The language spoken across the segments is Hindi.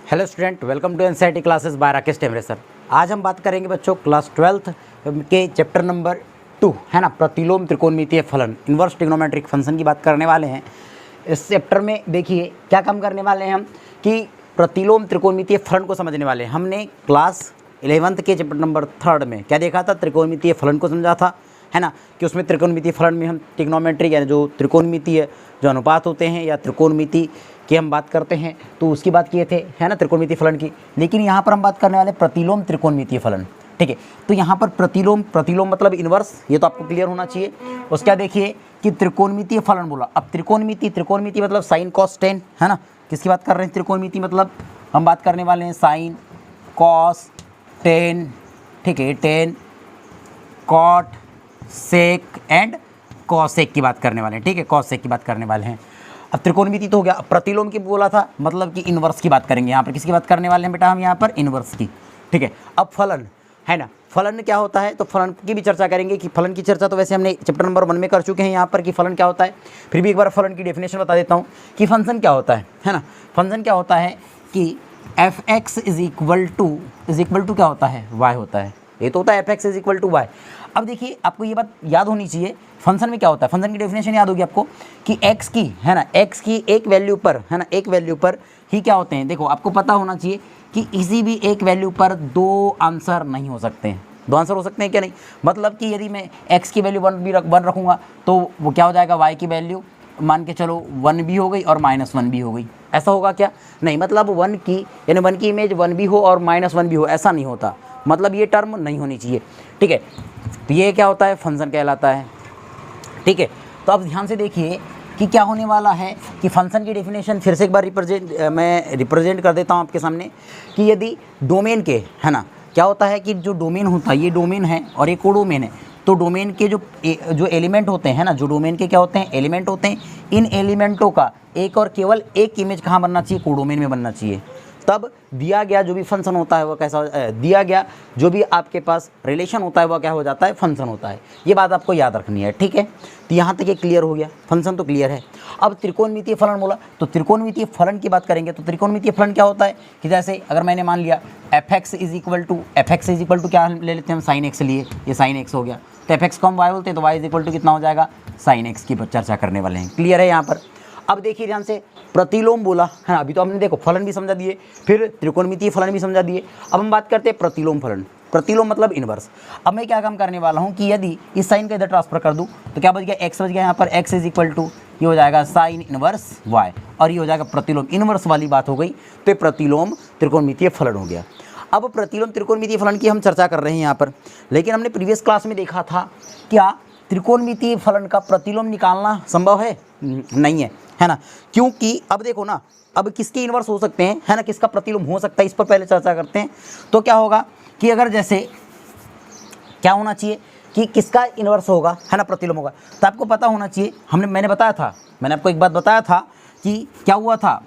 Hello student, welcome to NCERT classes by Rakesh Temre sir. आज हम बात करेंगे बच्चों क्लास 12th के चैप्टर नंबर 2 है ना, प्रतिलोम त्रिकोणमितीय फलन, इन्वर्स ट्रिग्नोमेट्रिक फंक्शन की बात करने वाले हैं। इस चैप्टर में देखिए क्या काम करने वाले हैं हम कि प्रतिलोम त्रिकोणमितीय फलन को समझने वाले हैं। हमने क्लास 11th के चैप्टर नंबर 3 में क्या देखा था, त्रिकोणमितीय फलन को समझा था है ना, कि उसमें त्रिकोणमितीय फलन में हम ट्रिग्नोमेट्रिक यानी जो त्रिकोणमितीय जो अनुपात होते हैं या त्रिकोणमिति की हम बात करते हैं तो उसकी बात किए थे है ना, त्रिकोणमितीय फलन की। लेकिन यहाँ पर हम बात करने वाले प्रतिलोम त्रिकोणमितीय फलन, ठीक है। तो यहाँ पर प्रतिलोम मतलब इन्वर्स, ये तो आपको क्लियर होना चाहिए। उसका देखिए कि त्रिकोणमितीय फलन बोला। अब त्रिकोणमिति मतलब साइन कॉस टेन है ना, किसकी बात कर रहे हैं, त्रिकोणमिति मतलब हम बात करने वाले हैं साइन कॉस टेन, ठीक है, tan cot sec and cosec की बात करने वाले हैं, ठीक है, कॉसेक की बात करने वाले हैं। अब त्रिकोणमिति तो हो गया। अब प्रतिलोम की बोला था मतलब कि इन्वर्स की बात करेंगे। यहाँ पर किसकी बात करने वाले हैं बेटा हम, यहाँ पर इन्वर्स की, ठीक है। अब फलन है ना, फलन क्या होता है तो फलन की भी चर्चा करेंगे कि फलन की चर्चा तो वैसे हमने चैप्टर नंबर 1 में कर चुके हैं यहाँ पर कि फलन क्या होता है। फिर भी एक बार फलन की डेफिनेशन बता देता हूँ कि फंक्शन क्या होता है ना। फंक्शन क्या होता है कि f x is equal to क्या होता है, वाई होता है। ये तो होता है f x is equal to y. अब देखिए आपको ये बात याद होनी चाहिए, फंक्शन में क्या होता है, फंक्शन की डेफिनेशन याद होगी आपको कि x की है ना, x की एक वैल्यू पर है ना, एक वैल्यू पर ही क्या होते हैं। देखो आपको पता होना चाहिए कि किसी भी एक वैल्यू पर दो आंसर नहीं हो सकते हैं। दो आंसर हो सकते हैं क्या, नहीं। मतलब कि यदि मैं x की वैल्यू 1 रखूँगा तो वो क्या हो जाएगा, y की वैल्यू मान के चलो 1 भी हो गई और -1 भी हो गई। ऐसा होगा क्या, नहीं। मतलब 1 की इमेज 1 भी हो और -1 भी हो, ऐसा नहीं होता। मतलब ये टर्म नहीं होनी चाहिए, ठीक है। तो ये क्या होता है, फंक्शन कहलाता है, ठीक है। तो अब ध्यान से देखिए कि क्या होने वाला है कि फंक्शन की डेफिनेशन फिर से एक बार मैं रिप्रेजेंट कर देता हूँ आपके सामने कि यदि डोमेन के है ना, क्या होता है कि जो डोमेन होता है, ये डोमेन है और ये कोडोमेन है। तो डोमेन के जो एलिमेंट होते हैं ना, जो डोमेन के क्या होते हैं, एलिमेंट होते हैं। इन एलिमेंटों का एक और केवल एक इमेज कहाँ बनना चाहिए, कोडोमेन में बनना चाहिए। तब दिया गया जो भी फंक्शन होता है वो कैसा, दिया गया जो भी आपके पास रिलेशन होता है वो क्या हो जाता है, फंक्शन होता है। ये बात आपको याद रखनी है, ठीक है। तो यहाँ तक ये क्लियर हो गया, फंक्शन तो क्लियर है। अब त्रिकोणमितीय फलन बोला तो त्रिकोणमितीय फलन की बात करेंगे। तो त्रिकोणमितीय फलन क्या होता है कि जैसे अगर मैंने मान लिया f x is equal to क्या ले लेते हैं हम, साइन एक्स लिए, ये साइन एक्स हो गया। तो एफ एक्स को हम वाई बोलते हैं तो वाई इज इक्वल टू कितना हो जाएगा, साइन एक्स की चर्चा करने वाले हैं। क्लियर है यहाँ पर। अब देखिए ध्यान से, प्रतिलोम बोला है ना, अभी तो हमने देखो फलन भी समझा दिए, फिर त्रिकोणमितीय फलन भी समझा दिए। अब हम बात करते हैं प्रतिलोम फलन। प्रतिलोम मतलब इन्वर्स। अब मैं क्या काम करने वाला हूँ कि यदि इस साइन का इधर ट्रांसफर कर दूँ तो क्या बच गया, एक्स बच गया। यहाँ पर x इज इक्वल टू ये हो जाएगा साइन इनवर्स y और ये हो जाएगा प्रतिलोम, इनवर्स वाली बात हो गई। तो ये प्रतिलोम त्रिकोणमितीय फलन हो गया। अब प्रतिलोम त्रिकोणमितीय फलन की हम चर्चा कर रहे हैं यहाँ पर, लेकिन हमने प्रीवियस क्लास में देखा था क्या त्रिकोणमितीय फलन का प्रतिलोम निकालना संभव है, नहीं है ना। क्योंकि अब देखो ना, अब किसके इन्वर्स हो सकते हैं है ना, किसका प्रतिलोम हो सकता है, इस पर पहले चर्चा करते हैं। तो क्या होगा कि अगर जैसे क्या होना चाहिए कि किसका इन्वर्स होगा है ना, प्रतिलोम होगा। तो आपको पता होना चाहिए, मैंने आपको एक बात बताया था कि क्या हुआ था,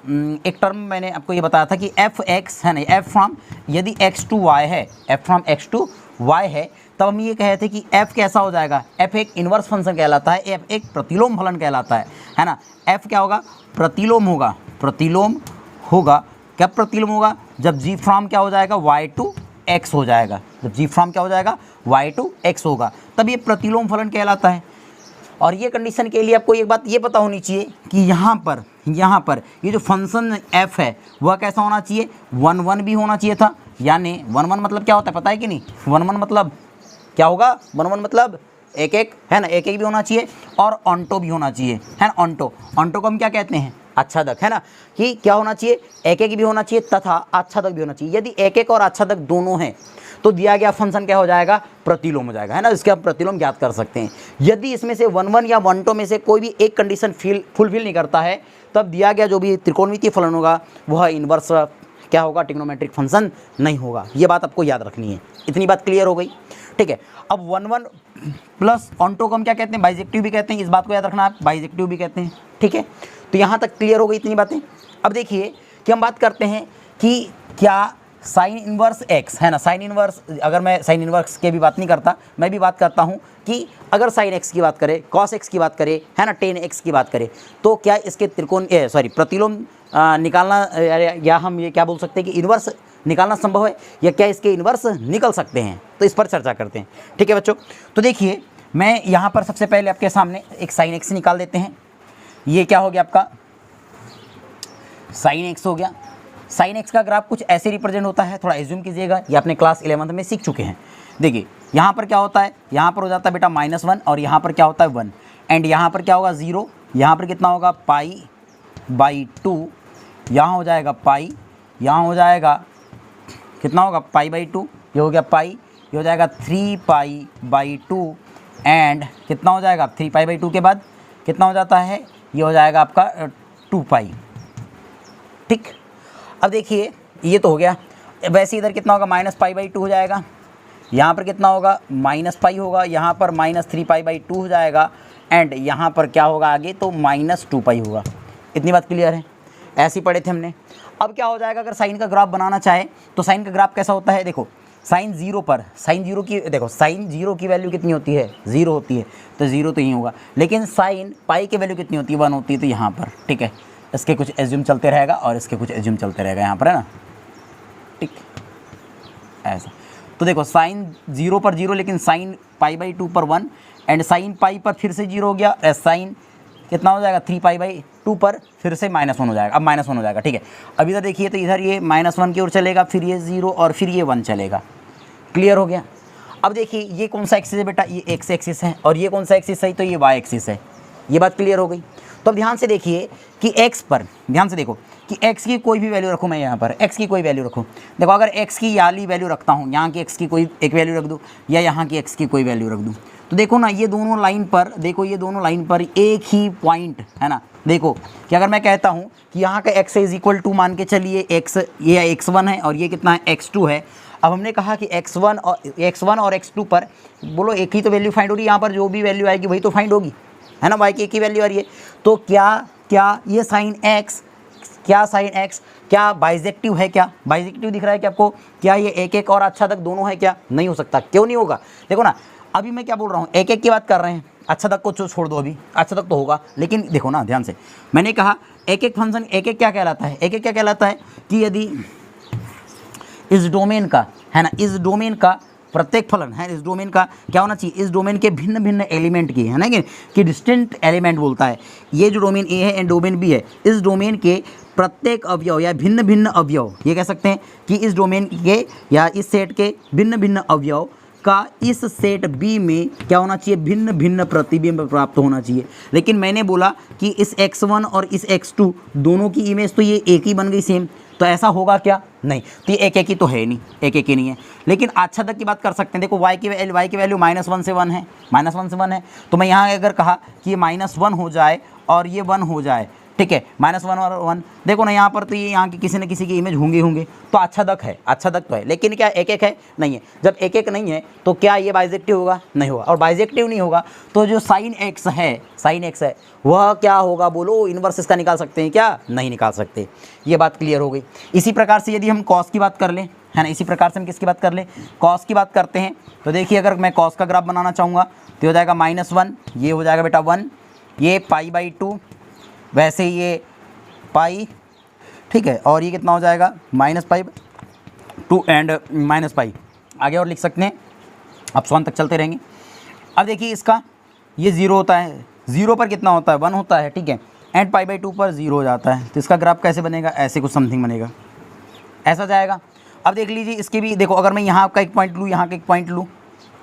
एक टर्म मैंने आपको ये बताया था कि एफ एक्स है ना, एफ फ्रॉम यदि एक्स टू वाई है, f from x to y है, तब हम ये कहे थे कि f कैसा हो जाएगा, f एक इन्वर्स फंक्शन कहलाता है, f एक प्रतिलोम फलन कहलाता है ना। f क्या होगा, प्रतिलोम होगा, क्या प्रतिलोम होगा, जब g फ्रॉम क्या हो जाएगा, y टू x हो जाएगा। जब g फ्रॉम क्या हो जाएगा, y टू x होगा, तब ये प्रतिलोम फलन कहलाता है। और ये कंडीशन के लिए आपको एक बात ये पता होनी चाहिए कि यहाँ पर ये जो फंक्शन f है वह कैसा होना चाहिए, 1 भी होना चाहिए था। यानी 1 मतलब क्या होता है पता है कि नहीं, 1 मतलब क्या होगा, 1 मतलब एक है ना, एक भी होना चाहिए और ऑन्टो भी होना चाहिए है ना। ऑन्टो को हम क्या कहते हैं, आच्छादक है ना, कि क्या होना चाहिए, एक भी होना चाहिए तथा आच्छादक भी होना चाहिए। यदि एक और आच्छादक दोनों हैं तो दिया गया फंक्शन क्या हो जाएगा, प्रतिलोम हो जाएगा है ना। इसके हम प्रतिलोम ज्ञात कर सकते हैं। यदि इसमें से 1 या 1 में से कोई भी एक कंडीशन फुलफिल नहीं करता है, तब दिया गया जो भी त्रिकोणमितीय फलन होगा वह इन्वर्स क्या होगा, ट्रिग्नोमेट्रिक फंक्शन नहीं होगा। ये बात आपको याद रखनी है। इतनी बात क्लियर हो गई, ठीक है। अब 1 प्लस ऑन्टो को हम क्या कहते हैं, बाइजेक्टिव भी कहते हैं। इस बात को याद रखना, आप बाइजेक्टिव भी कहते हैं, ठीक है। तो यहाँ तक क्लियर हो गई इतनी बातें। अब देखिए कि हम बात करते हैं कि क्या साइन इनवर्स एक्स, है ना, साइन इनवर्स, अगर मैं साइन इनवर्स की भी बात नहीं करता, मैं भी बात करता हूँ कि अगर साइन एक्स की बात करें, कॉस एक्स की बात करें, है ना, टेन एक्स की बात करें, तो क्या इसके त्रिकोण प्रतिलोम निकालना, या हम ये क्या बोल सकते हैं कि इन्वर्स निकालना संभव है, या क्या इसके इन्वर्स निकल सकते हैं, तो इस पर चर्चा करते हैं। ठीक है बच्चों, तो देखिए मैं यहाँ पर सबसे पहले आपके सामने एक साइन एक्स निकाल देते हैं। ये क्या हो गया आपका साइन एक्स हो गया। साइन एक्स का ग्राफ कुछ ऐसे रिप्रेजेंट होता है, थोड़ा एज्यूम कीजिएगा, ये अपने क्लास 11th में सीख चुके हैं। देखिए यहाँ पर क्या होता है, यहाँ पर हो जाता है बेटा -1 और यहाँ पर क्या होता है 1, एंड यहाँ पर क्या होगा 0, यहाँ पर कितना होगा π/2, यहाँ हो जाएगा पाई, यहाँ हो जाएगा कितना होगा π/2, ये हो गया पाई, ये हो जाएगा 3π/2 एंड कितना हो जाएगा 3π/2 के बाद कितना हो जाता है, ये हो जाएगा आपका 2π। ठीक, अब देखिए ये तो हो गया। वैसे इधर कितना होगा -π/2 हो जाएगा, यहाँ पर कितना होगा -π होगा, यहाँ पर -3π/2 हो जाएगा एंड यहाँ पर क्या होगा आगे तो -2π होगा। इतनी बात क्लियर है, ऐसे ही पढ़े थे हमने। अब क्या हो जाएगा अगर साइन का ग्राफ बनाना चाहे तो साइन का ग्राफ कैसा होता है, देखो साइन 0 पर, साइन 0 की, देखो साइन 0 की वैल्यू कितनी होती है 0 होती है, तो 0 तो यही होगा, लेकिन साइन पाई की वैल्यू कितनी होती है 1 होती है, तो यहाँ पर ठीक है, इसके कुछ एज्यूम चलते रहेगा और इसके कुछ एज्यूम चलते रहेगा यहाँ पर, है ना। ठीक, ऐसा। तो देखो साइन 0 पर 0, लेकिन साइन π/2 पर 1 एंड साइन पाई पर फिर से 0 हो गया, साइन कितना हो जाएगा 3π/2 पर फिर से -1 हो जाएगा, अब -1 हो जाएगा। ठीक है, अब इधर देखिए तो इधर ये -1 की ओर चलेगा, फिर ये 0 और फिर ये 1 चलेगा। क्लियर हो गया। अब देखिए ये कौन सा एक्सिस है बेटा, ये एक्स एक्सिस है, और ये कौन सा एक्सिस है, तो ये वाई एक्सिस है। ये बात क्लियर हो गई। तो अब ध्यान से देखिए कि x पर, ध्यान से देखो कि x की कोई भी वैल्यू रखूँ मैं, यहाँ पर x की कोई वैल्यू रखूँ, देखो अगर x की वाली वैल्यू रखता हूँ, यहाँ की x की कोई एक वैल्यू रख दूँ या यहाँ की x की कोई वैल्यू रख दूँ, तो देखो ना ये दोनों लाइन पर, देखो ये दोनों लाइन पर एक ही पॉइंट है ना। देखो कि अगर मैं कहता हूँ कि यहाँ का x इज इक्वल टू, मान के चलिए x, ये x1 है और ये कितना है x2 है। अब हमने कहा कि x1 और x2 पर बोलो एक ही तो वैल्यू फाइंड होगी, यहाँ पर जो भी वैल्यू आएगी वही तो फाइंड होगी, है ना, y की एक ही वैल्यू आ रही है। तो क्या ये साइन x क्या बाइजेक्टिव है, क्या बाइजेक्टिव दिख रहा है कि आपको, क्या ये एक एक और अच्छा तक दोनों है, क्या नहीं हो सकता, क्यों नहीं होगा। देखो ना अभी मैं क्या बोल रहा हूँ, एक एक की बात कर रहे हैं, अच्छा तक को छोड़ दो, अभी अच्छा तक तो होगा, लेकिन देखो ना ध्यान से, मैंने कहा एक एक फंक्शन एक एक क्या कहलाता है, एक एक क्या कहलाता है कि यदि इस डोमेन का, है ना, इस डोमेन का प्रत्येक फलन है, इस डोमेन का क्या होना चाहिए, इस डोमेन के भिन्न भिन्न एलिमेंट की, है ना, कि डिस्टिंक्ट एलिमेंट बोलता है, ये जो डोमेन ए है एंड डोमेन बी है, इस डोमेन के प्रत्येक अवयव या भिन्न भिन्न अवयव, ये कह सकते हैं कि इस डोमेन के या इस सेट के भिन्न भिन्न अवयव का इस सेट बी में क्या होना चाहिए, भिन्न भिन्न प्रतिबिंब प्राप्त होना चाहिए। लेकिन मैंने बोला कि इस x1 और इस x2 दोनों की इमेज तो ये एक ही बन गई सेम, तो ऐसा होगा क्या, नहीं, तो ये एक एक ही तो है नहीं, एक एक ही नहीं है। लेकिन अच्छा तक की बात कर सकते हैं, देखो y की वैल्यू -1 से 1 है, -1 से 1 है, तो मैं यहाँ अगर कहा कि ये -1 हो जाए और ये 1 हो जाए, ठीक है, -1 और 1, देखो ना यहाँ पर तो ये यहाँ की किसी न किसी की इमेज होंगे, तो अच्छा तक है, अच्छा तक तो है, लेकिन क्या एक एक है, नहीं है। जब एक एक नहीं है तो क्या ये बाइजेक्टिव होगा, नहीं होगा, और बाइजेक्टिव नहीं होगा तो जो साइन एक्स है वह क्या होगा, बोलो इनवर्स इसका निकाल सकते हैं क्या, नहीं निकाल सकते। ये बात क्लियर हो गई। इसी प्रकार से यदि हम कॉस की बात कर लें, है ना, इसी प्रकार से हम किसकी बात कर लें, कॉस की बात करते हैं, तो देखिए अगर मैं कॉस का ग्राफ बनाना चाहूँगा तो हो जाएगा -1, ये हो जाएगा बेटा 1, ये π/2, वैसे ये पाई, ठीक है, और ये कितना हो जाएगा -π/2 एंड -π, आगे और लिख सकते हैं, अब 1 तक चलते रहेंगे। अब देखिए इसका ये 0 होता है, 0 पर कितना होता है 1 होता है, ठीक है, एंड π/2 पर 0 हो जाता है, तो इसका ग्राफ कैसे बनेगा, ऐसे कुछ समथिंग बनेगा, ऐसा जाएगा। अब देख लीजिए इसके भी, देखो अगर मैं यहाँ का एक पॉइंट लूँ, यहाँ का एक पॉइंट लूँ,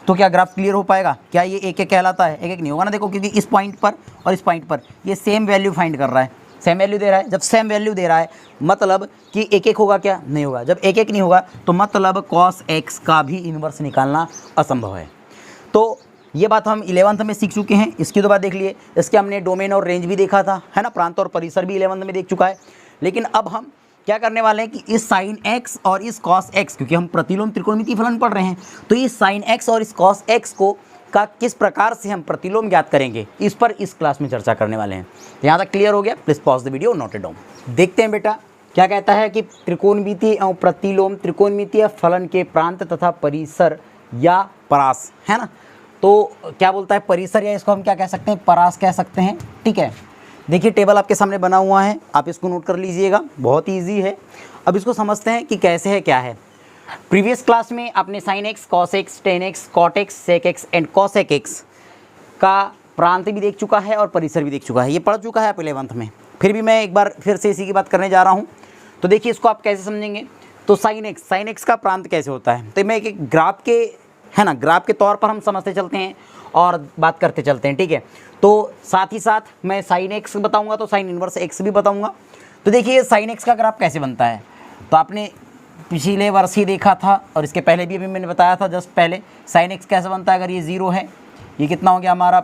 तो क्या ग्राफ क्लियर हो पाएगा, क्या ये एक एक कहलाता है, एक एक नहीं होगा ना। देखो क्योंकि इस पॉइंट पर और इस पॉइंट पर ये सेम वैल्यू फाइंड कर रहा है, सेम वैल्यू दे रहा है। जब सेम वैल्यू दे रहा है मतलब कि एक एक होगा क्या, नहीं होगा। जब एक एक नहीं होगा तो मतलब cos x का भी इन्वर्स निकालना असंभव है। तो ये बात हम 11th में सीख चुके हैं। इसकी तो बात देख लिए, इसके हमने डोमेन और रेंज भी देखा था, है ना, प्रांत और परिसर भी 11th में देख चुका है। लेकिन अब हम क्या करने वाले हैं कि इस साइन x और इस cos x, क्योंकि हम प्रतिलोम त्रिकोणमितीय फलन पढ़ रहे हैं, तो इस साइन x और इस cos x को का किस प्रकार से हम प्रतिलोम ज्ञात करेंगे, इस पर इस क्लास में चर्चा करने वाले हैं। यहाँ तक क्लियर हो गया? Please pause the video, note it down. देखते हैं बेटा क्या कहता है कि त्रिकोणमितीय एवं प्रतिलोम त्रिकोणमितीय फलन के प्रांत तथा परिसर या परास, है ना। तो क्या बोलता है, परिसर या इसको हम क्या कह सकते हैं, परास कह सकते हैं। ठीक है, देखिए टेबल आपके सामने बना हुआ है, आप इसको नोट कर लीजिएगा, बहुत ईजी है। अब इसको समझते हैं कि कैसे है, क्या है। प्रीवियस क्लास में आपने sine x, cos x, tan x, cot x, sec x and cosec x का प्रांत भी देख चुका है और परिसर भी देख चुका है, ये पढ़ चुका है आप 11th में। फिर भी मैं एक बार फिर से इसी की बात करने जा रहा हूँ। तो देखिए इसको आप कैसे समझेंगे, तो साइन एक्स का प्रांत कैसे होता है, तो मैं एक ग्राफ के, है ना, ग्राफ के तौर पर हम समझते चलते हैं और बात करते चलते हैं। ठीक है, तो साथ ही साथ मैं साइन एक्स बताऊंगा तो साइन इनवर्स एक्स भी बताऊंगा। तो देखिए साइन एक्स का ग्राफ कैसे बनता है, तो आपने पिछले वर्ष ही देखा था और इसके पहले भी अभी मैंने बताया था जस्ट पहले। साइन एक्स कैसे बनता है, अगर ये 0 है, ये कितना हो गया हमारा,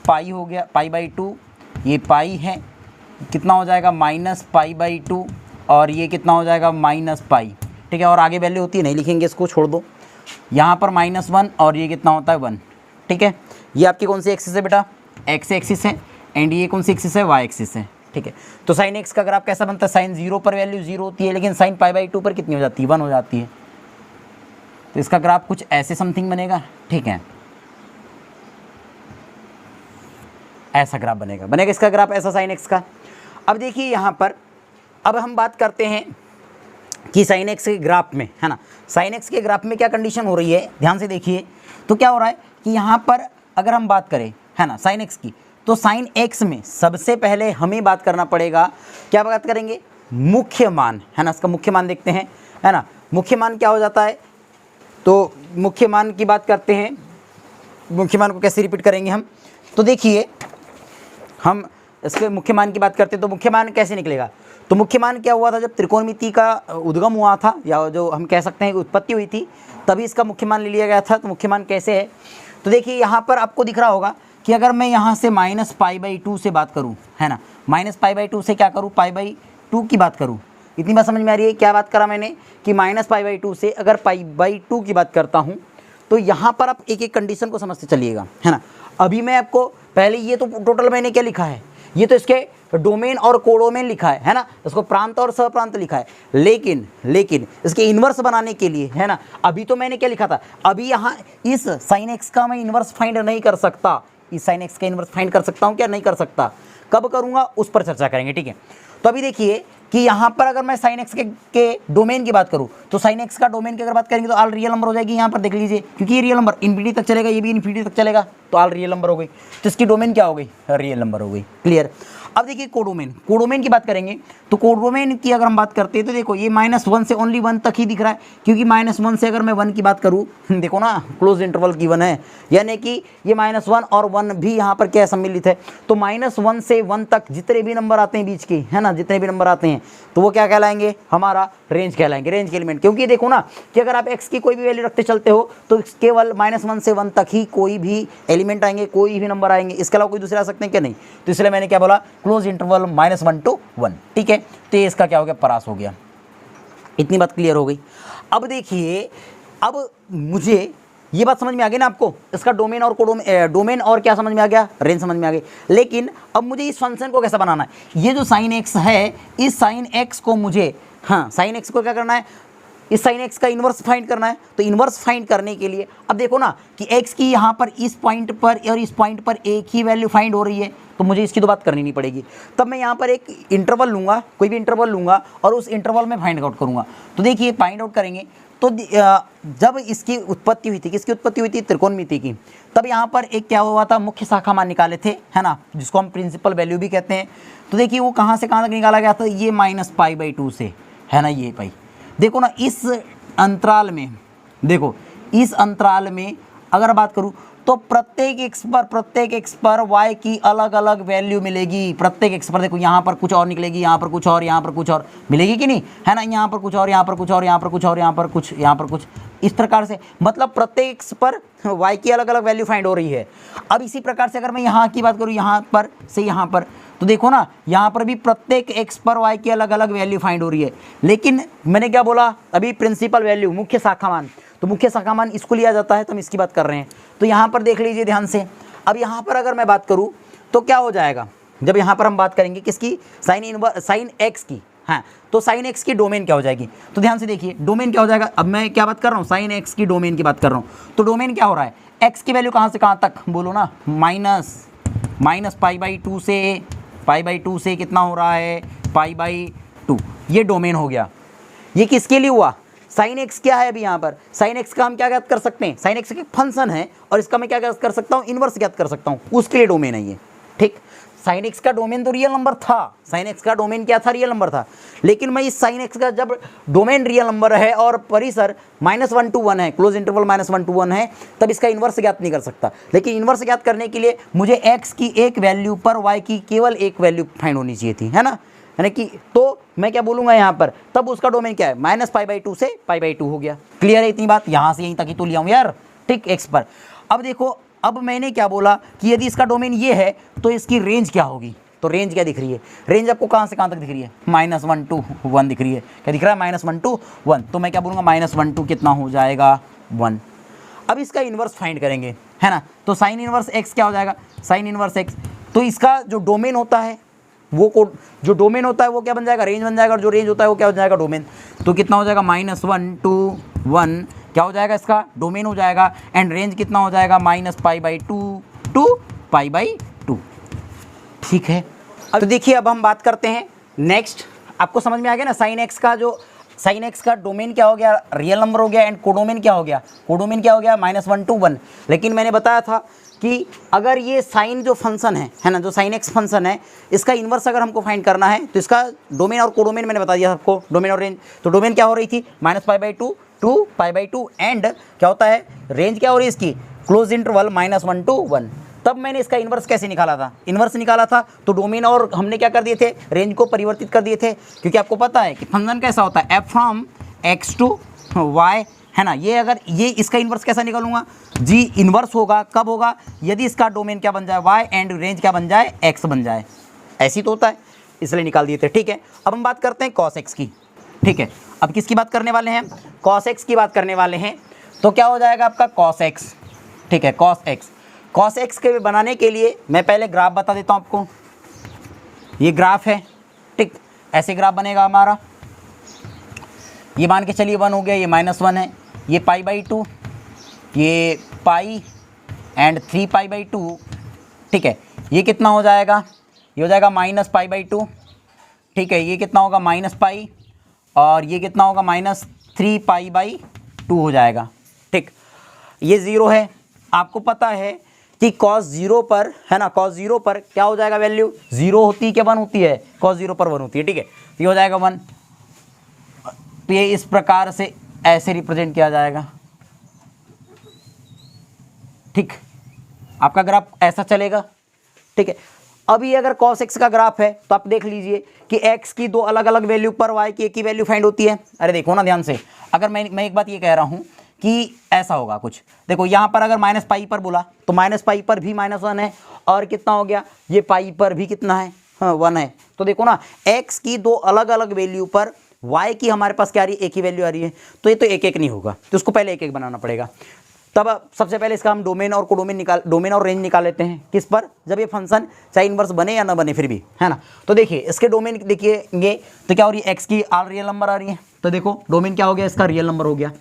पाई हो गया, पाई/2, ये पाई है, कितना हो जाएगा -पाई/2, और ये कितना हो जाएगा -पाई। ठीक है, और आगे वैल्यू होती है नहीं लिखेंगे, इसको छोड़ दो। यहाँ पर -1 और ये कितना होता है 1। ठीक है, ये आपकी कौन सी एक्सिस है बेटा, एक्स एक्सिस है, एंड ये कौन सी एक्सिस है, वाई एक्सिस है। ठीक है, तो साइन एक्स का ग्राफ कैसा बनता है, साइन 0 पर वैल्यू 0 होती है, लेकिन साइन पाई/2 पर कितनी हो जाती है, 1 हो जाती है। तो इसका ग्राफ कुछ ऐसे समथिंग बनेगा। ठीक है, ऐसा ग्राफ बनेगा इसका ग्राफ ऐसा साइन एक्स का। अब देखिए यहाँ पर, अब हम बात करते हैं कि साइन एक्स के ग्राफ में, है ना, साइन एक्स के ग्राफ में क्या कंडीशन हो रही है, ध्यान से देखिए। तो क्या हो रहा है कि यहाँ पर अगर हम बात करें, है ना, साइन एक्स की, तो साइन एक्स में सबसे पहले हमें बात करना पड़ेगा, क्या बात करेंगे, मुख्य मान, है ना, इसका मुख्य मान देखते हैं, है ना। मुख्य मान क्या हो जाता है, तो मुख्य मान की बात करते हैं, मुख्य मान को कैसे रिपीट करेंगे हम, तो देखिए हम इसके मुख्य मान की बात करते हैं, तो मुख्य मान कैसे निकलेगा, तो मुख्य मान क्या हुआ था, जब त्रिकोणमिति का उद्गम हुआ था, या जो हम कह सकते हैं उत्पत्ति हुई थी, तभी इसका मुख्य मान ले लिया गया था। तो मुख्य मान कैसे है, तो देखिए यहाँ पर आपको दिख रहा होगा कि अगर मैं यहाँ से -पाई/2 से बात करूँ, है ना, -पाई/2 से क्या करूँ, पाई/2 की बात करूँ, इतनी बात समझ में आ रही है। क्या बात करा मैंने कि -पाई/2 से अगर पाई/2 की बात करता हूँ, तो यहाँ पर आप एक एक कंडीशन को समझते चलिएगा, है ना। अभी मैं आपको पहले, ये तो टोटल मैंने क्या लिखा है, ये तो इसके डोमेन और कोडोमेन लिखा है ना, इसको प्रांत और सहप्रांत लिखा है, लेकिन इसके इन्वर्स बनाने के लिए, है ना, अभी तो मैंने क्या लिखा था, अभी यहाँ इस साइन एक्स का मैं इन्वर्स फाइंड नहीं कर सकता, इस साइन एक्स का इन्वर्स फाइंड कर सकता हूँ क्या, नहीं कर सकता, कब करूँगा उस पर चर्चा करेंगे। ठीक है, तो अभी देखिए कि यहाँ पर अगर मैं साइन एक्स के डोमेन की बात करूँ, तो साइन एक्स का डोमेन की अगर बात करेंगे तो ऑल रियल नंबर हो जाएगी। यहाँ पर देख लीजिए, क्योंकि ये रियल नंबर इन्फिनिटी तक चलेगा, ये भी इन्फिनिटी तक चलेगा, तो ऑल रियल नंबर हो गई, तो इसकी डोमेन क्या हो गई, रियल नंबर हो गई। क्लियर। अब देखिए कोडोमेन की बात करेंगे, तो कोडोमेन की अगर हम बात करते हैं, तो देखो ये -1 से ओनली 1 तक ही दिख रहा है, क्योंकि -1 से अगर मैं 1 की बात करूँ, देखो ना क्लोज इंटरवल की 1 है, यानी कि ये -1 और 1 भी यहाँ पर क्या सम्मिलित है, तो -1 से 1 तक जितने भी नंबर आते हैं बीच के, है ना, जितने भी नंबर आते हैं, तो वो क्या कहलाएंगे, हमारा रेंज कहलाएंगे, रेंज के एलिमेंट। क्योंकि देखो ना कि अगर आप x की कोई भी वैल्यू रखते चलते हो, तो केवल -1 से 1 तक ही कोई भी एलिमेंट आएंगे, कोई भी नंबर आएंगे, इसके अलावा कोई दूसरे आ सकते हैं क्या, नहीं। तो इसलिए मैंने क्या बोला, क्लोज इंटरवल -1 to 1। ठीक है, तो ये इसका क्या हो गया, परास हो गया। इतनी बात क्लियर हो गई। अब देखिए, अब मुझे ये बात समझ में आ गई ना आपको, इसका डोमेन और डोमेन और क्या समझ में आ गया, रेंज समझ में आ गई। लेकिन अब मुझे इस फंक्शन को कैसे बनाना है, ये जो साइन एक्स है, इस साइन एक्स को मुझे, हाँ, साइन एक्स को क्या करना है, इस साइन एक्स का इन्वर्स फाइंड करना है। तो इन्वर्स फाइंड करने के लिए अब देखो ना कि एक्स की यहाँ पर इस पॉइंट पर और इस पॉइंट पर एक ही वैल्यू फाइंड हो रही है, तो मुझे इसकी तो बात करनी नहीं पड़ेगी। तब मैं यहाँ पर एक इंटरवल लूँगा, कोई भी इंटरवल लूँगा, और उस इंटरवल में फाइंड आउट करूँगा। तो देखिए फाइंड आउट करेंगे, तो जब इसकी उत्पत्ति हुई थी, किसकी उत्पत्ति हुई थी, त्रिकोणमिति की, तब यहाँ पर एक क्या हुआ था, मुख्य शाखा मान निकाले थे, है ना, जिसको हम प्रिंसिपल वैल्यू भी कहते हैं। तो देखिए वो कहाँ से कहाँ तक निकाला गया था, ये -पाई/2 से, है ना, ये पाई। देखो ना इस अंतराल में, देखो इस अंतराल में अगर बात करूँ, तो प्रत्येक एक्स पर y की अलग अलग वैल्यू मिलेगी। प्रत्येक एक्स पर देखो, यहाँ पर कुछ और निकलेगी, यहाँ पर कुछ और, यहाँ पर कुछ और मिलेगी कि नहीं, है ना, यहाँ पर कुछ और, यहाँ पर कुछ और, यहाँ पर कुछ और, यहाँ पर कुछ, यहाँ पर कुछ, इस प्रकार से, मतलब प्रत्येक एक्स पर y की अलग अलग वैल्यू फाइंड हो रही है। अब इसी प्रकार से अगर मैं यहाँ की बात करूँ, यहाँ पर से यहाँ पर, तो देखो ना यहाँ पर भी प्रत्येक x पर y की अलग अलग वैल्यू फाइंड हो रही है। लेकिन मैंने क्या बोला अभी, प्रिंसिपल वैल्यू, मुख्य शाखा मान, तो मुख्य शाखा मान इसको लिया जाता है, तो हम इसकी बात कर रहे हैं। तो यहाँ पर देख लीजिए ध्यान से, अब यहाँ पर अगर मैं बात करूँ तो क्या हो जाएगा, जब यहाँ पर हम बात करेंगे किसकी, साइन एक्स की, हाँ, तो साइन एक्स की डोमेन क्या हो जाएगी, तो ध्यान से देखिए डोमेन क्या हो जाएगा। अब मैं क्या बात कर रहा हूँ, साइन एक्स की डोमेन की बात कर रहा हूँ। तो डोमेन क्या हो रहा है, एक्स की वैल्यू कहाँ से कहाँ तक बोलो ना, माइनस π/2 से π/2 से कितना हो रहा है, π/2, ये डोमेन हो गया। ये किसके लिए हुआ, साइन एक्स क्या है अभी यहाँ पर, साइन एक्स का हम क्या ज्ञात कर सकते हैं, साइन एक्स एक फंक्शन है और इसका मैं क्या ज्ञात कर सकता हूँ, इनवर्स ज्ञात कर सकता हूँ, उसके लिए डोमेन है ये। ठीक, साइन एक्स का डोमेन तो रियल नंबर था, साइन एक्स का डोमेन क्या था, रियल नंबर था। लेकिन मैं इस साइन एक्स का जब डोमेन रियल नंबर है और परिसर -1 to 1 है, क्लोज इंटरवल -1 to 1 है, तब इसका इन्वर्स ज्ञात नहीं कर सकता। लेकिन इन्वर्स ज्ञात करने के लिए मुझे एक्स की एक वैल्यू पर वाई की केवल एक वैल्यू फाइंड होनी चाहिए थी, है ना, यानी कि तो मैं क्या बोलूँगा यहाँ पर, तब उसका डोमेन क्या है, -π/2 से π/2 हो गया। क्लियर है इतनी बात, यहाँ से यहीं तक ही तो लिया हूँ यार। ठीक, एक्स पर। अब देखो, अब मैंने क्या बोला कि यदि इसका डोमेन ये है तो इसकी रेंज क्या होगी, तो रेंज क्या दिख रही है, रेंज आपको कहाँ से कहाँ तक दिख रही है, -1 to 1 दिख रही है। क्या दिख रहा है, -1 to 1, तो मैं क्या बोलूँगा, -1 to कितना हो जाएगा, 1। अब इसका इन्वर्स फाइंड करेंगे, है ना, तो साइन इन्वर्स एक्स क्या हो जाएगा, साइन इन्वर्स एक्स, तो इसका जो डोमेन होता है वो जो डोमेन होता है वो क्या बन जाएगा, रेंज बन जाएगा, और जो रेंज होता है वो क्या हो जाएगा, डोमेन। तो कितना हो जाएगा, -1 to 1 क्या हो जाएगा, इसका डोमेन हो जाएगा, एंड रेंज कितना हो जाएगा, -π/2 to π/2। ठीक है, अब तो देखिए, अब हम बात करते हैं नेक्स्ट। आपको समझ में आ गया ना, साइन एक्स का जो साइन एक्स का डोमेन क्या हो गया, रियल नंबर हो गया, एंड कोडोमेन क्या हो गया, कोडोमेन क्या हो गया, -1 to 1। लेकिन मैंने बताया था कि अगर ये साइन जो फंक्शन है ना, जो साइन एक्स फंक्शन है, इसका इन्वर्स अगर हमको फाइंड करना है तो इसका डोमेन और कोडोमेन मैंने बता दिया सबको, डोमेन और रेंज। तो डोमेन क्या हो रही थी, -π/2 to π/2, एंड क्या होता है, रेंज क्या हो रही है इसकी, क्लोज इंटरवल -1 to 1। तब मैंने इसका इन्वर्स कैसे निकाला था, इन्वर्स निकाला था तो डोमेन और हमने क्या कर दिए थे, रेंज को परिवर्तित कर दिए थे, क्योंकि आपको पता है कि फंक्शन कैसा होता है, f from x to y, है ना। ये अगर ये इसका इन्वर्स कैसा निकालूंगा, जी इन्वर्स होगा, कब होगा, यदि इसका डोमेन क्या बन जाए, y, एंड रेंज क्या बन जाए, x बन जाए। ऐसी तो होता है, इसलिए निकाल दिए थे। ठीक है, अब हम बात करते हैं cos x की। ठीक है, अब किसकी बात करने वाले हैं, cos x की बात करने वाले हैं। तो क्या हो जाएगा आपका cos x। ठीक है, cos x के बनाने के लिए मैं पहले ग्राफ बता देता हूँ आपको। ये ग्राफ है, ठीक, ऐसे ग्राफ बनेगा हमारा। ये मान के चलिए 1 हो गया, ये -1 है, ये π/2, ये पाई एंड 3π/2। ठीक है, ये कितना हो जाएगा, ये हो जाएगा -π/2। ठीक है, ये कितना होगा, -π, और ये कितना होगा, -3π/2 हो जाएगा। ठीक, ये 0 है। आपको पता है कि cos 0 पर, है ना, cos 0 पर क्या हो जाएगा, वैल्यू 0 होती है क्या 1 होती है, cos 0 पर 1 होती है। ठीक है, तो ये हो जाएगा 1। तो ये इस प्रकार से ऐसे रिप्रेजेंट किया जाएगा। ठीक, आपका ग्राफ ऐसा चलेगा। ठीक है, अभी अगर cos x का ग्राफ है तो आप देख लीजिए कि x की दो अलग अलग वैल्यू पर y की एक ही वैल्यू फाइंड होती है। अरे देखो ना ध्यान से, अगर मैं एक बात ये कह रहा हूँ कि ऐसा होगा कुछ, देखो यहाँ पर अगर -π पर बोला तो -π पर भी -1 है, और कितना हो गया, ये पाई पर भी कितना है, हाँ 1 है। तो देखो ना, x की दो अलग अलग वैल्यू पर y की हमारे पास क्या आ रही है, एक ही वैल्यू आ रही है। तो ये तो एक एक नहीं होगा, तो उसको पहले एक एक बनाना पड़ेगा। तब सबसे पहले इसका हम डोमेन और कोडोमेन डोमेन और रेंज निकाल लेते हैं। किस पर, जब ये फंक्शन चाहे इन्वर्स बने या ना बने फिर भी, है ना। तो देखिए इसके डोमेन देखिएंगे तो क्या हो रही है, एक्स की आल रियल नंबर आ रही है, तो देखो डोमेन क्या हो गया, इसका रियल नंबर हो गया।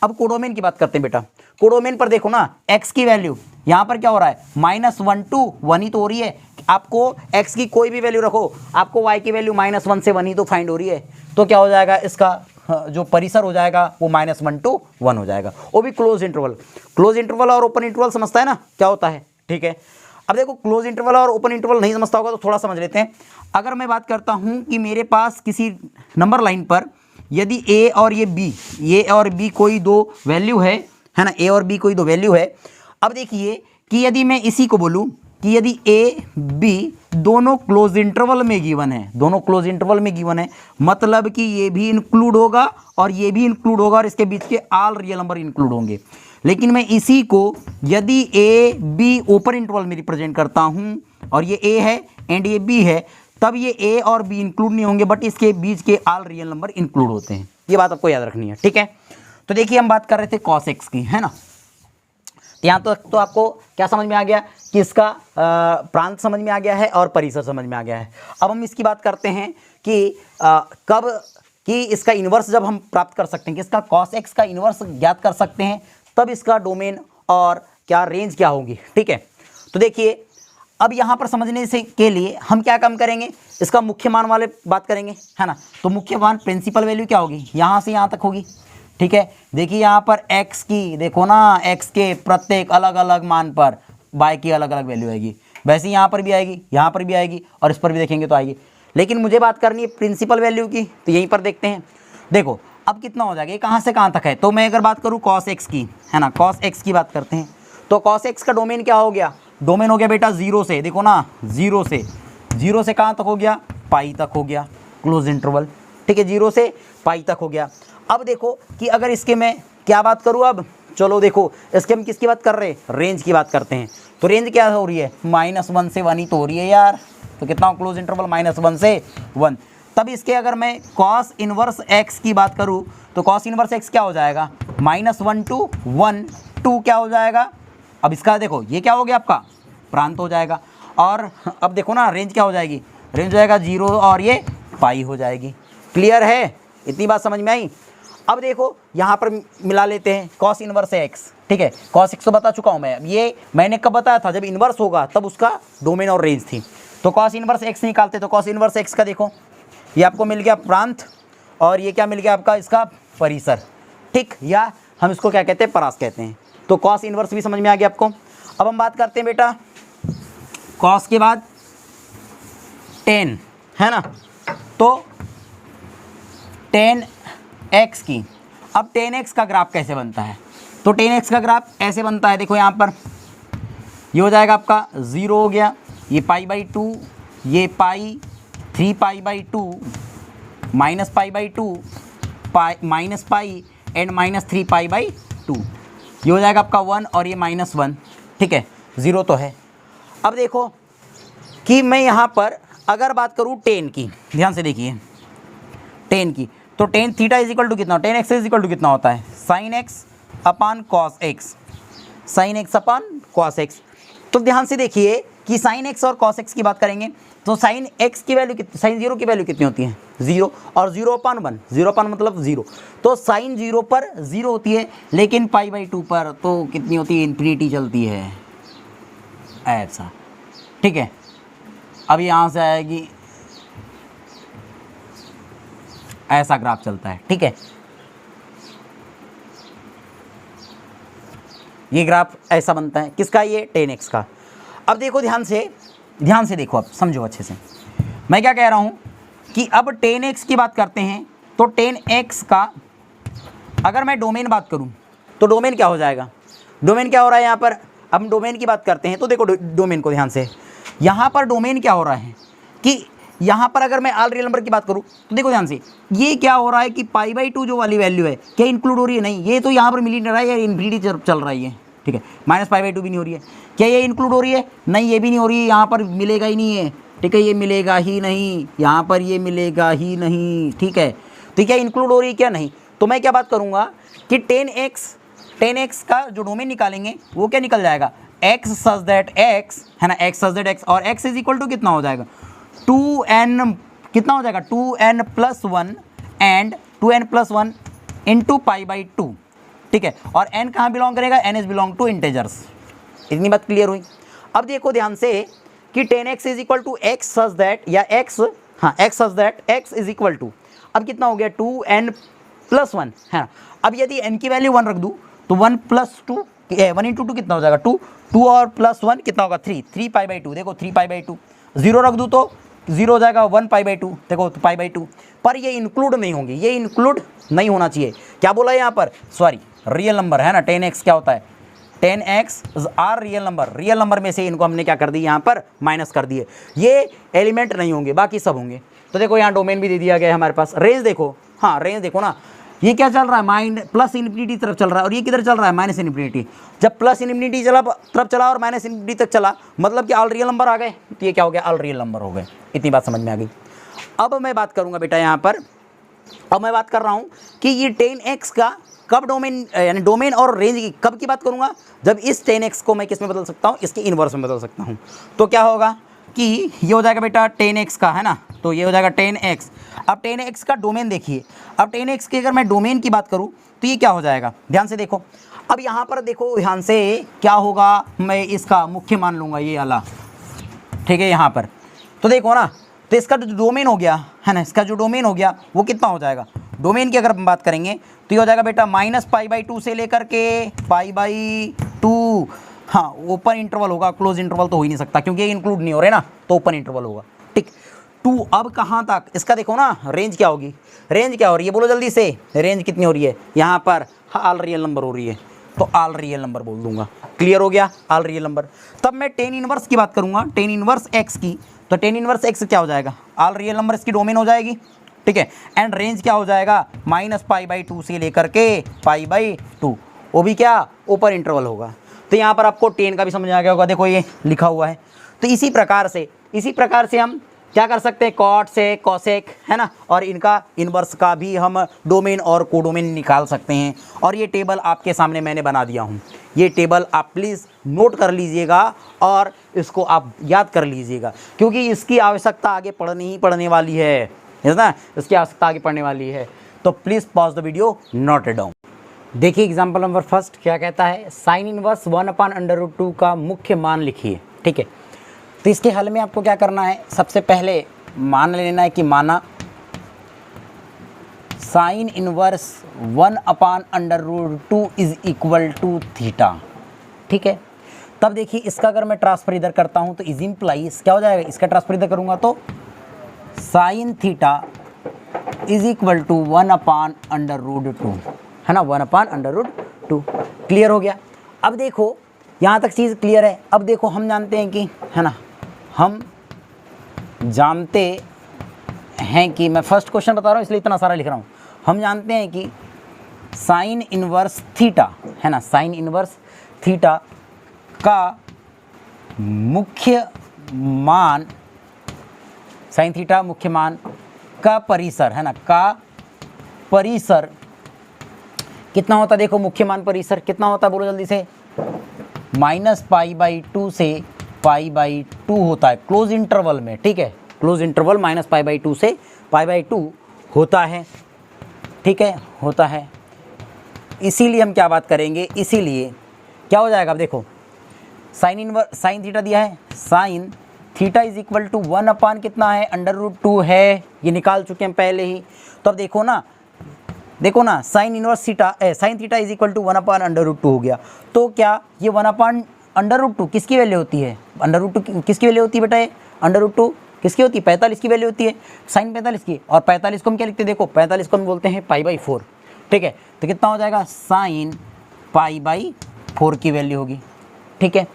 अब कोडोमेन की बात करते हैं बेटा। कोडोमेन पर देखो ना, एक्स की वैल्यू यहाँ पर क्या हो रहा है, -1 to 1 ही तो हो रही है। आपको एक्स की कोई भी वैल्यू रखो, आपको वाई की वैल्यू -1 से 1 ही तो फाइंड हो रही है। तो क्या हो जाएगा, इसका जो परिसर हो जाएगा वो -1 to 1 हो जाएगा, वो भी क्लोज इंटरवल। क्लोज इंटरवल और ओपन इंटरवल समझता है ना क्या होता है। ठीक है, अब देखो क्लोज इंटरवल और ओपन इंटरवल नहीं समझता होगा तो थोड़ा समझ लेते हैं। अगर मैं बात करता हूँ कि मेरे पास किसी नंबर लाइन पर यदि a और ये b कोई दो वैल्यू है ना, a और b कोई दो वैल्यू है। अब देखिए कि यदि मैं इसी को बोलूँ कि यदि a b दोनों क्लोज इंटरवल में गिवन है, दोनों क्लोज इंटरवल में गिवन है, मतलब कि ये भी इंक्लूड होगा और ये भी इंक्लूड होगा और इसके बीच के ऑल रियल नंबर इंक्लूड होंगे। लेकिन मैं इसी को यदि a b ओपन इंटरवल में रिप्रेजेंट करता हूँ और ये a है एंड ये b है, तब ये a और b इंक्लूड नहीं होंगे, बट इसके बीच के ऑल रियल नंबर इंक्लूड होते हैं। ये बात आपको याद रखनी है। ठीक है, तो देखिए हम बात कर रहे थे cos x की, है ना। यहाँ तो आपको क्या समझ में आ गया कि इसका प्रांत समझ में आ गया है और परिसर समझ में आ गया है। अब हम इसकी बात करते हैं कब कि इसका इन्वर्स जब हम प्राप्त कर सकते हैं कि इसका cos x का इन्वर्स ज्ञात कर सकते हैं, तब इसका डोमेन और क्या रेंज क्या होगी। ठीक है, तो देखिए अब यहाँ पर समझने से के लिए हम क्या काम करेंगे, इसका मुख्य मान वाले बात करेंगे, है ना। तो मुख्य मान प्रिंसिपल वैल्यू क्या होगी, यहाँ से यहाँ तक होगी। ठीक है, देखिए यहाँ पर x की, देखो ना x के प्रत्येक अलग अलग मान पर y की अलग अलग वैल्यू आएगी, वैसे यहाँ पर भी आएगी, यहाँ पर भी आएगी और इस पर भी देखेंगे तो आएगी। लेकिन मुझे बात करनी है प्रिंसिपल वैल्यू की, तो यहीं पर देखते हैं। देखो अब कितना हो जाएगा, ये कहाँ से कहाँ तक है, तो मैं अगर बात करूँ cos x की, है ना, cos x की बात करते हैं, तो cos x का डोमेन क्या हो गया, डोमेन हो गया बेटा 0 से, देखो ना 0 से कहाँ तक हो गया, पाई तक हो गया, क्लोज इंटरवल। ठीक है, 0 से पाई तक हो गया। अब देखो कि अगर इसके मैं क्या बात करूँ, अब चलो देखो इसके हम किसकी बात कर रहे हैं, रेंज की बात करते हैं। तो रेंज क्या हो रही है, -1 से 1 ही तो हो रही है यार, तो कितना क्लोज इंटरवल -1 से 1। तब इसके अगर मैं cos इनवर्स x की बात करूँ तो cos इनवर्स x क्या हो जाएगा, -1 to 1 2 क्या हो जाएगा। अब इसका देखो ये क्या हो गया, आपका प्रांत हो जाएगा। और अब देखो ना रेंज क्या हो जाएगी, रेंज हो जाएगा 0 और ये पाई हो जाएगी। क्लियर है, इतनी बात समझ में आई। अब देखो यहाँ पर मिला लेते हैं cos इनवर्स x। ठीक है, cos x तो बता चुका हूँ मैं, अब ये मैंने कब बताया था, जब इनवर्स होगा तब उसका डोमेन और रेंज थी। तो cos इनवर्स x निकालते, तो cos इनवर्स x का देखो ये आपको मिल गया प्रांत और ये क्या मिल गया आपका, इसका परिसर। ठीक, या हम इसको क्या कहते हैं, परास कहते हैं। तो cos इनवर्स भी समझ में आ गया आपको। अब हम बात करते हैं बेटा cos के बाद tan, है ना, तो tan x की। अब tan x का ग्राफ कैसे बनता है, तो tan x का ग्राफ ऐसे बनता है, देखो यहाँ पर ये हो जाएगा आपका 0 हो गया, ये π/2, ये पाई 3π/2 -π/2 माइनस पाई एंड -3π/2, ये हो जाएगा आपका 1 और ये -1। ठीक है, 0 तो है। अब देखो कि मैं यहाँ पर अगर बात करूँ tan की, ध्यान से देखिए tan की, तो tan theta is equal to कितना, tan x is equal to कितना होता है, sin x अपान cos x, sin x अपान cos x। तो ध्यान से देखिए कि sin x और cos x की बात करेंगे तो sin x की वैल्यू कितनी, sin 0 की वैल्यू कितनी होती है, 0, और 0/1, 0 मतलब 0, तो sin 0 पर 0 होती है, लेकिन π/2 पर तो कितनी होती है, इन्फिनिटी चलती है, ऐसा। ठीक है, अब यहाँ से आएगी, ऐसा ग्राफ चलता है। ठीक है, ये ग्राफ ऐसा बनता है, किसका, ये tan x का। अब देखो ध्यान से देखो, अब समझो अच्छे से मैं क्या कह रहा हूँ कि अब tan x की बात करते हैं, तो tan x का अगर मैं डोमेन बात करूँ तो डोमेन क्या हो जाएगा, डोमेन क्या हो रहा है यहाँ पर। अब हम डोमेन की बात करते हैं तो देखो डोमेन को ध्यान से, यहाँ पर डोमेन क्या हो रहा है कि यहाँ पर अगर मैं ऑल रियल नंबर की बात करूँ तो देखो ध्यान से, ये क्या हो रहा है कि π/2 जो वाली वैल्यू है क्या इंक्लूड हो रही है, नहीं, ये तो यहाँ पर मिल नहीं रहा है, या इन्फिनिटी चल रही है। ठीक है, -π/2 भी नहीं हो रही है, क्या ये इंक्लूड हो रही है, नहीं, ये भी नहीं हो रही है, यहाँ पर मिलेगा ही नहीं है। ठीक है, ये मिलेगा ही नहीं, यहाँ पर ये मिलेगा ही नहीं। ठीक है, तो क्या इंक्लूड हो रही है, क्या नहीं। तो मैं क्या बात करूँगा कि tan x का जो डोमेन निकालेंगे वो क्या निकल जाएगा, x सच दैट x, है ना, x सच दैट x, और x इज इक्वल टू कितना हो जाएगा, 2n, कितना हो जाएगा, 2n+1 एंड 2n+1 इंटू π/2। ठीक है, और n कहाँ बिलोंग करेगा, n is belong to integers. इतनी बात क्लियर हुई। अब देखो ध्यान से कि tan x is equal to x such that, या x, हाँ, x such that x is equal to, अब कितना हो गया, 2n+1, है ना। अब यदि n की वैल्यू 1 रख दूँ तो 1 + 2, 1 इंटू 2 कितना हो जाएगा, 2, 2 और +1 कितना होगा, 3, 3π/2, देखो 3π/2, 0 रख दूँ तो 0 हो जाएगा, 1π/2, देखो तो π/2, पर ये इंक्लूड नहीं होंगे, ये इंक्लूड नहीं होना चाहिए। क्या बोला है यहाँ पर, सॉरी, रियल नंबर है ना, tan x क्या होता है, tan x are real number, real number में से इनको हमने क्या कर दी, यहाँ पर माइनस कर दिए, ये एलिमेंट नहीं होंगे, बाकी सब होंगे। तो देखो यहाँ डोमेन भी दे दिया गया है हमारे पास, रेंज देखो, हाँ रेंज देखो ना, ये क्या चल रहा है, प्लस इन्फिनिटी तरफ चल रहा है, और ये किधर चल रहा है, माइनस इन्फिनिटी। जब प्लस इन्फिनिटी तरफ चला और माइनस इन्फिनिटी तक चला, मतलब कि ऑल रियल नंबर आ गए, तो ये क्या हो गया, ऑल रियल नंबर हो गए। इतनी बात समझ में आ गई। अब मैं बात करूँगा बेटा यहाँ पर, अब मैं बात कर रहा हूँ कि ये tan x का कब डोमेन, यानी डोमेन और रेंज की कब की बात करूँगा, जब इस tan x को मैं किस में बदल सकता हूँ, इसके इन्वर्स में बदल सकता हूँ। तो क्या होगा कि ये हो जाएगा बेटा 10x का, है ना, तो ये हो जाएगा 10x। अब 10x का डोमेन देखिए, अब 10x की अगर मैं डोमेन की बात करूँ तो ये क्या हो जाएगा, ध्यान से देखो। अब यहाँ पर देखो ध्यान से क्या होगा, मैं इसका मुख्य मान लूँगा ये वाला, ठीक है, यहाँ पर तो देखो ना, तो इसका जो डोमेन हो गया है ना, इसका जो डोमेन हो गया वो कितना हो जाएगा, डोमेन की अगर हम बात करेंगे तो ये हो जाएगा बेटा -π/2 से लेकर के π/2। हाँ, ओपन इंटरवल होगा, क्लोज इंटरवल तो हो ही नहीं सकता क्योंकि ये इंक्लूड नहीं हो रहे ना, तो ओपन इंटरवल होगा, ठीक। 2 अब कहाँ तक, इसका देखो ना रेंज क्या होगी, रेंज क्या हो रही है बोलो जल्दी से, रेंज कितनी हो रही है यहाँ पर, ऑल रियल नंबर हो रही है, तो ऑल रियल नंबर बोल दूंगा, क्लियर हो गया, ऑल रियल नंबर। तब मैं टेन इनवर्स की बात करूँगा, टेन इनवर्स एक्स की, तो टेन इनवर्स एक्स क्या हो जाएगा, ऑल रियल नंबर इसकी डोमेन हो जाएगी, ठीक है। एंड रेंज क्या हो जाएगा, -π/2 से लेकर के π/2, वो भी क्या ओपन इंटरवल होगा। तो यहाँ पर आपको 10 का भी समझ आ गया होगा, देखो ये लिखा हुआ है। तो इसी प्रकार से हम क्या कर सकते हैं, कॉट से कॉसेक, है ना, और इनका इनवर्स का भी हम डोमेन और कोडोमेन निकाल सकते हैं। और ये टेबल आपके सामने मैंने बना दिया हूँ, ये टेबल आप प्लीज़ नोट कर लीजिएगा और इसको आप याद कर लीजिएगा, क्योंकि इसकी आवश्यकता आगे पढ़ने वाली है ना, इसकी आवश्यकता आगे पढ़ने वाली है। तो please pause the video, note it down. देखिए एग्जाम्पल नंबर फर्स्ट क्या कहता है, साइन इनवर्स 1/√2 का मुख्य मान लिखिए, ठीक है। तो इसके हल में आपको क्या करना है, सबसे पहले मान लेना है कि माना sine inverse 1/√2 is equal to theta, ठीक है। तब देखिए इसका अगर मैं ट्रांसफर इधर करता हूँ तो इज इम्प्लाइज क्या हो जाएगा, इसका ट्रांसफर इधर करूँगा तो sine theta is equal to 1/√2, है ना, 1/√2, क्लियर हो गया। अब देखो यहाँ तक चीज़ क्लियर है। अब देखो हम जानते हैं कि, है ना, हम जानते हैं कि, मैं फर्स्ट क्वेश्चन बता रहा हूँ इसलिए इतना सारा लिख रहा हूँ, हम जानते हैं कि साइन इनवर्स थीटा, है ना, साइन इनवर्स थीटा का मुख्य मान, साइन थीटा मुख्य मान का परिसर, है ना, का परिसर कितना होता है, देखो मुख्य मान परिसर कितना होता है बोलो जल्दी से, -π/2 से π/2 होता है क्लोज इंटरवल में, ठीक है, क्लोज इंटरवल -π/2 से π/2 होता है, ठीक है, होता है। इसीलिए हम क्या बात करेंगे, इसीलिए क्या हो जाएगा, अब देखो साइन थीटा दिया है, sine theta is equal to 1 कितना है, √2 है, ये निकाल चुके हैं पहले ही। तो अब देखो ना sine inverse theta sine theta is equal to 1/√2 हो गया। तो क्या ये 1/√2 किसकी वैल्यू होती है, √2 किसकी वैल्यू होती है बेटा, ये √2 किसकी होती है, 45 की वैल्यू होती है, साइन 45 की। और 45 को हम क्या लिखते हैं, देखो 45 को हम बोलते हैं π/4, ठीक है। तो कितना हो जाएगा, साइन π/4 की वैल्यू होगी, ठीक है।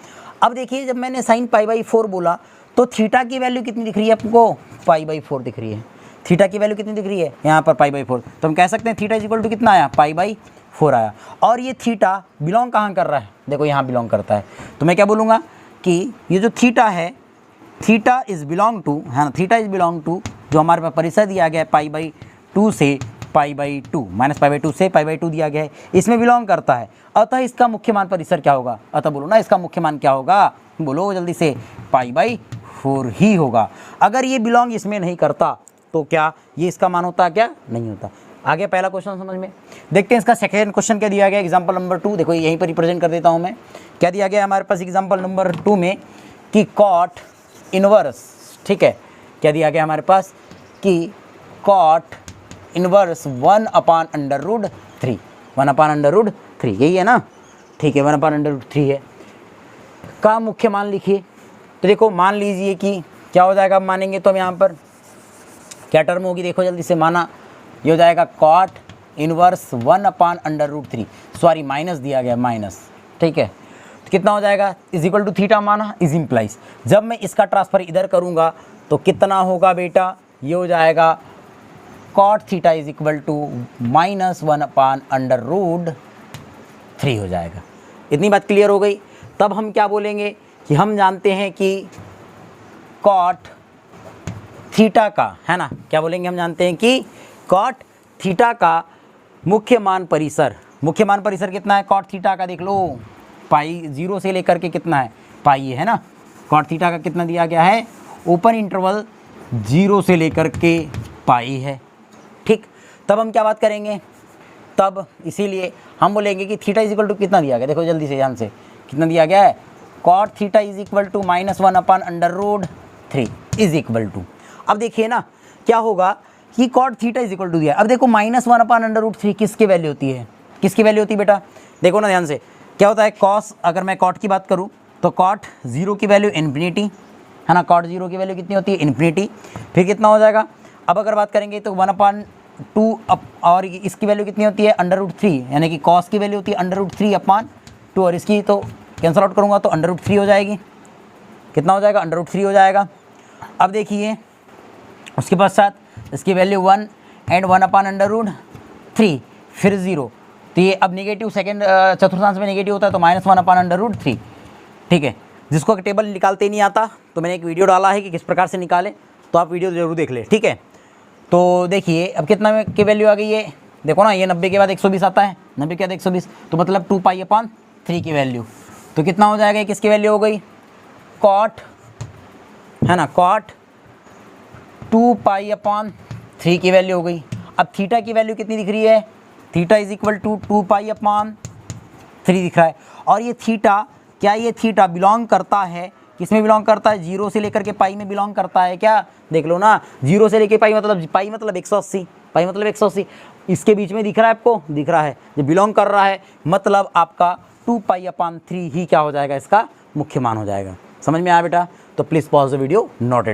अब देखिए जब मैंने साइन π/4 बोला तो थीटा की वैल्यू कितनी दिख रही है आपको, π/4 दिख रही है, थीटा की वैल्यू कितनी दिख रही है यहाँ पर π/4। तो हम कह सकते हैं थीटा इज इक्वल टू कितना आया, π/4 आया। और ये थीटा बिलोंग कहाँ कर रहा है, देखो यहाँ बिलोंग करता है। तो मैं क्या बोलूँगा कि ये जो थीटा है, थीटा इज़ बिलोंग टू, है ना, थीटा इज़ बिलोंग टू जो हमारे पास परिसर दिया गया है π/2 से π/2, -π/2 से π/2 दिया गया है, इसमें बिलोंग करता है। अतः इसका मुख्य मान परिसर क्या होगा, अतः बोलो ना इसका मुख्य मान क्या होगा, बोलो जल्दी से, π/4 ही होगा। अगर ये बिलोंग इसमें नहीं करता तो क्या ये इसका मान होता, क्या नहीं होता। आगे पहला क्वेश्चन समझ में, देखते हैं इसका सेकेंड क्वेश्चन क्या दिया गया, एग्जाम्पल नंबर 2। देखो यहीं पर रिप्रेजेंट कर देता हूँ मैं, क्या दिया गया हमारे पास एग्जाम्पल नंबर 2 में कि कॉट इनवर्स, ठीक है, क्या दिया गया हमारे पास कि कॉट इनवर्स 1/√3, 1/√3 यही है ना, ठीक है, 1/√3 है, का मुख्य मान लिखिए। तो देखो मान लीजिए कि क्या हो जाएगा, मानेंगे तो हम यहाँ पर क्या टर्म होगी, देखो जल्दी से, माना ये हो जाएगा कॉट इनवर्स 1/√3, सॉरी माइनस दिया गया, माइनस, ठीक है। तो कितना हो जाएगा, इज इक्वल टू थीटा माना, इज इम्प्लाइज। जब मैं इसका ट्रांसफर इधर करूँगा तो कितना होगा बेटा, ये हो जाएगा cot theta is equal to -1/√3 हो जाएगा। इतनी बात क्लियर हो गई। तब हम क्या बोलेंगे कि हम जानते हैं कि कॉट थीटा का, है ना, क्या बोलेंगे, हम जानते हैं कि कॉट थीटा का मुख्य मान परिसर कितना है कॉट थीटा का, देख लो π 0 से लेकर के कितना है पाई है ना, कॉट थीटा का कितना दिया गया है ओपन इंटरवल 0 से लेकर के पाई है, ठीक। तब हम क्या बात करेंगे, तब इसीलिए हम बोलेंगे कि थीटा इज इक्वल टू कितना दिया गया, देखो जल्दी से ध्यान से, कितना दिया गया है, cot theta is equal to -1/√3 is equal to. अब देखिए ना क्या होगा कि cot theta is equal to दिया, अब देखो -1/√3 किसकी वैल्यू होती है, किसकी वैल्यू होती है बेटा, देखो ना ध्यान से, क्या होता है कॉस, अगर मैं कॉट की बात करूँ तो कॉट 0 की वैल्यू इन्फिनिटी है ना, कॉट 0 की वैल्यू कितनी होती है, इन्फिनिटी। फिर कितना हो जाएगा, अब अगर बात करेंगे तो 1/2 और इसकी वैल्यू कितनी होती है √3, यानी कि कॉस की वैल्यू होती है √3/2 और इसकी तो कैंसल आउट करूँगा तो √3 हो जाएगी, कितना हो जाएगा √3 हो जाएगा। अब देखिए उसके पश्चात इसकी वैल्यू 1 एंड 1/√3 फिर 0, तो ये अब नेगेटिव सेकेंड चतुर्थांश में नेगेटिव होता है तो -1/√3, ठीक है। जिसको टेबल निकालते ही नहीं आता तो मैंने एक वीडियो डाला है कि किस प्रकार से निकालें, तो आप वीडियो ज़रूर देख लें, ठीक है। तो देखिए अब कितना में की वैल्यू आ गई है, देखो ना ये 90 के बाद 120 आता है, 90 के बाद 120 तो मतलब 2π/3 की वैल्यू, तो कितना हो जाएगा, किसकी वैल्यू हो गई, कॉट है ना, कॉट 2π/3 की वैल्यू हो गई। अब थीटा की वैल्यू कितनी दिख रही है, थीटा इज इक्वल टू 2π/3 दिख रहा है। और ये थीटा, क्या ये थीटा बिलोंग करता है, किस में बिलोंग करता है, 0 से लेकर के पाई में बिलोंग करता है क्या, देख लो ना, 0 से लेकर पाई मतलब 180, पाई मतलब 180, इसके बीच में दिख रहा है आपको, दिख रहा है, जो बिलोंग कर रहा है मतलब आपका 2π/3 ही क्या हो जाएगा, इसका मुख्य मान हो जाएगा। समझ में आया बेटा, तो please pause the video, noted.